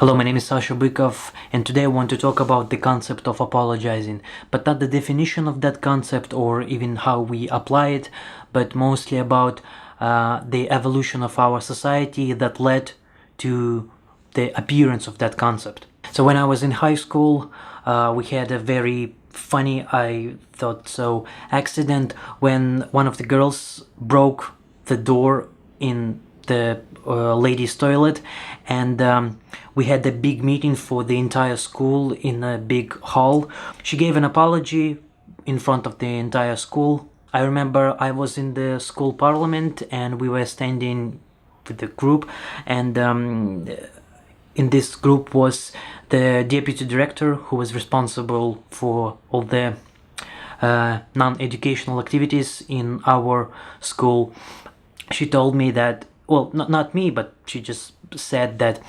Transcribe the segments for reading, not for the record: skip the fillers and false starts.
Hello, my name is Sasha Bykov, and today I want to talk about the concept of apologizing, but not the definition of that concept or even how we apply it, but mostly about the evolution of our society that led to the appearance of that concept. So when I was in high school, we had a very funny, I thought so, accident when one of the girls broke the door in the ladies' toilet, and we had a big meeting for the entire school in a big hall. She gave an apology in front of the entire school. I remember I was in the school parliament and we were standing with the group, and in this group was the deputy director who was responsible for all the non-educational activities in our school. She told me that, well, not me, but she just said that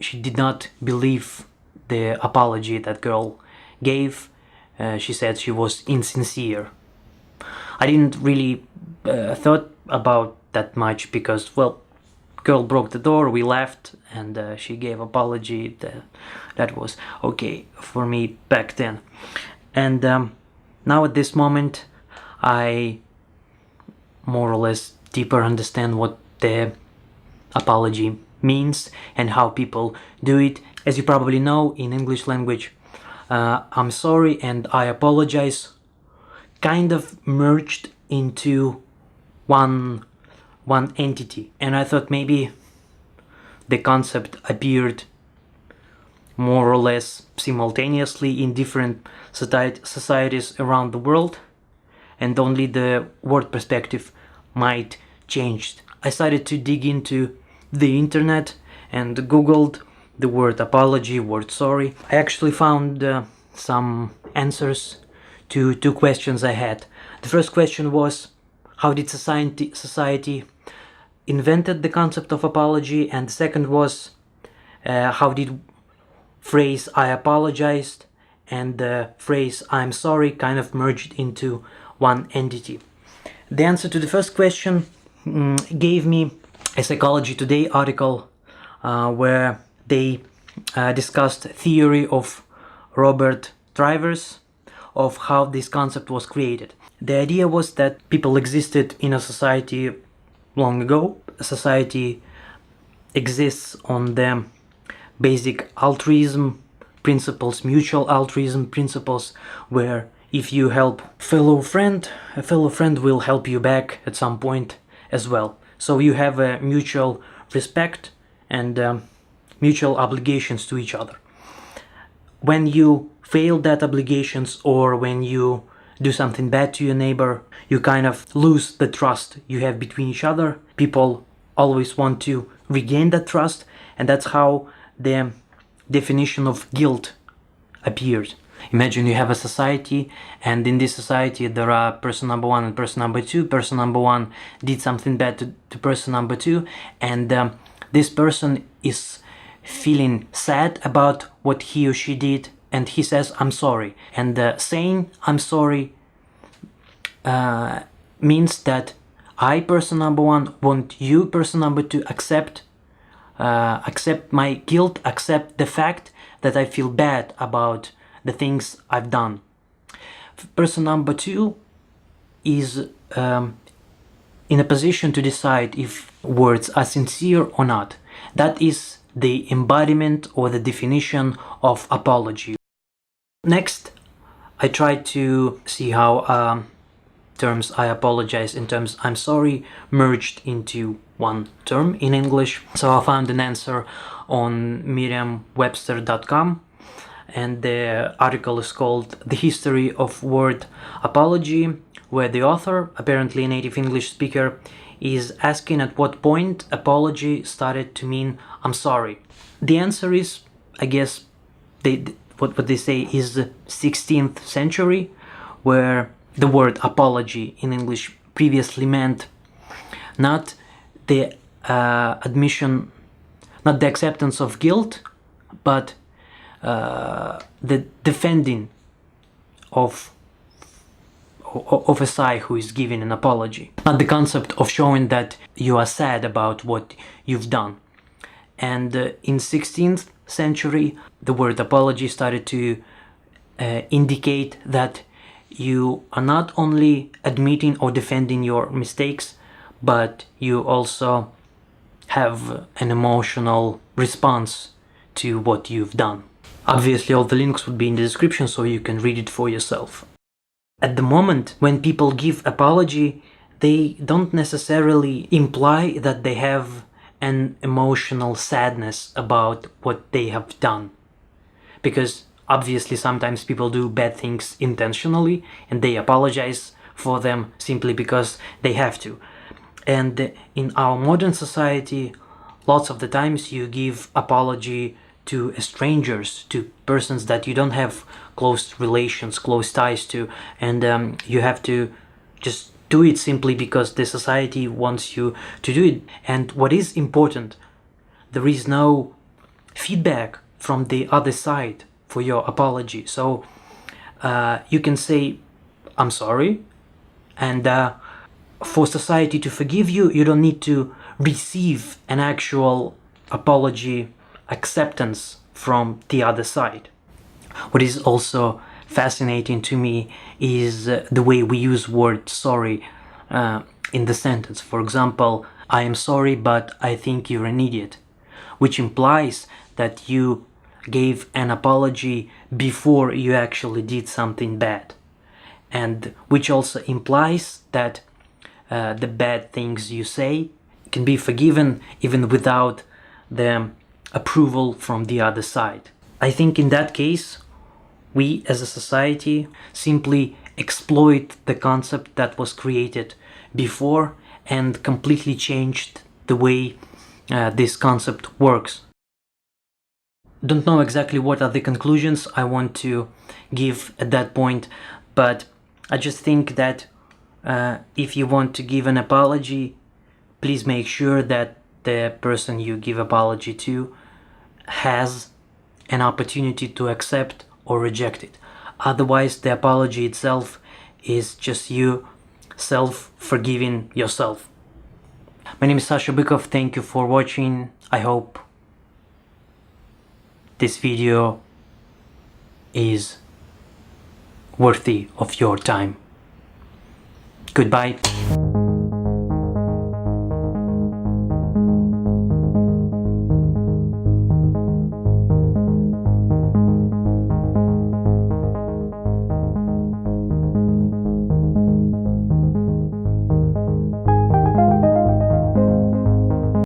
she did not believe the apology that girl gave. She said she was insincere. I didn't really thought about that much because, well, girl broke the door, we left, and she gave apology. That was okay for me back then. And now at this moment, I more or less deeper understand what the apology means and how people do it. As you probably know, in English language, I'm sorry and I apologize kind of merged into one entity, and I thought maybe the concept appeared more or less simultaneously in different societies around the world, and only the word perspective might change. I started to dig into the internet and googled the word apology, word sorry. I actually found some answers to two questions I had. The first question was, how did society invented the concept of apology? And the second was, how did phrase I apologized and the phrase I'm sorry kind of merged into one entity? The answer to the first question gave me a Psychology Today article where they discussed theory of Robert Trivers of how this concept was created. The idea was that people existed in a society long ago. A society exists on the basic altruism principles, mutual altruism principles, where if you help a fellow friend will help you back at some point as well. So you have a mutual respect and mutual obligations to each other. When you fail that obligations, or when you do something bad to your neighbor, you kind of lose the trust you have between each other. People always want to regain that trust, and that's how the definition of guilt appears. Imagine you have a society, and in this society there are person number one and person number two. Person number one did something bad to person number two, and this person is feeling sad about what he or she did, and he says, I'm sorry. And saying I'm sorry means that I, person number one, want you, person number two, accept my guilt, accept the fact that I feel bad about the things I've done. Person number two is in a position to decide if words are sincere or not. That is the embodiment or the definition of apology. Next, I tried to see how terms I apologize and terms I'm sorry merged into one term in English. So I found an answer on merriam-webster.com, and the article is called The History of Word Apology, where the author, apparently a native English speaker, is asking at what point apology started to mean I'm sorry. The answer is, I guess, what they say is the 16th century, where the word apology in English previously meant not the admission, not the acceptance of guilt, but the defending of a side who is giving an apology. Not the concept of showing that you are sad about what you've done. And in 16th century, the word apology started to indicate that you are not only admitting or defending your mistakes, but you also have an emotional response to what you've done. Obviously, all the links would be in the description so you can read it for yourself. At the moment, when people give apology, they don't necessarily imply that they have an emotional sadness about what they have done. Because obviously sometimes people do bad things intentionally and they apologize for them simply because they have to. And in our modern society, lots of the times you give apology to strangers, to persons that you don't have close relations, close ties to, and you have to just do it simply because the society wants you to do it. And what is important, there is no feedback from the other side for your apology. So you can say, I'm sorry, and for society to forgive you, you don't need to receive an actual apology acceptance from the other side. What is also fascinating to me is the way we use word sorry in the sentence. For example, I am sorry, but I think you're an idiot, which implies that you gave an apology before you actually did something bad, and which also implies that the bad things you say can be forgiven even without the approval from the other side. I think in that case, we as a society simply exploit the concept that was created before and completely changed the way this concept works. Don't know exactly what are the conclusions I want to give at that point, but I just think that if you want to give an apology, please make sure that the person you give apology to has an opportunity to accept or reject it. Otherwise, the apology itself is just you self-forgiving yourself. My name is Sasha Bykov. Thank you for watching. I hope this video is worthy of your time. Goodbye.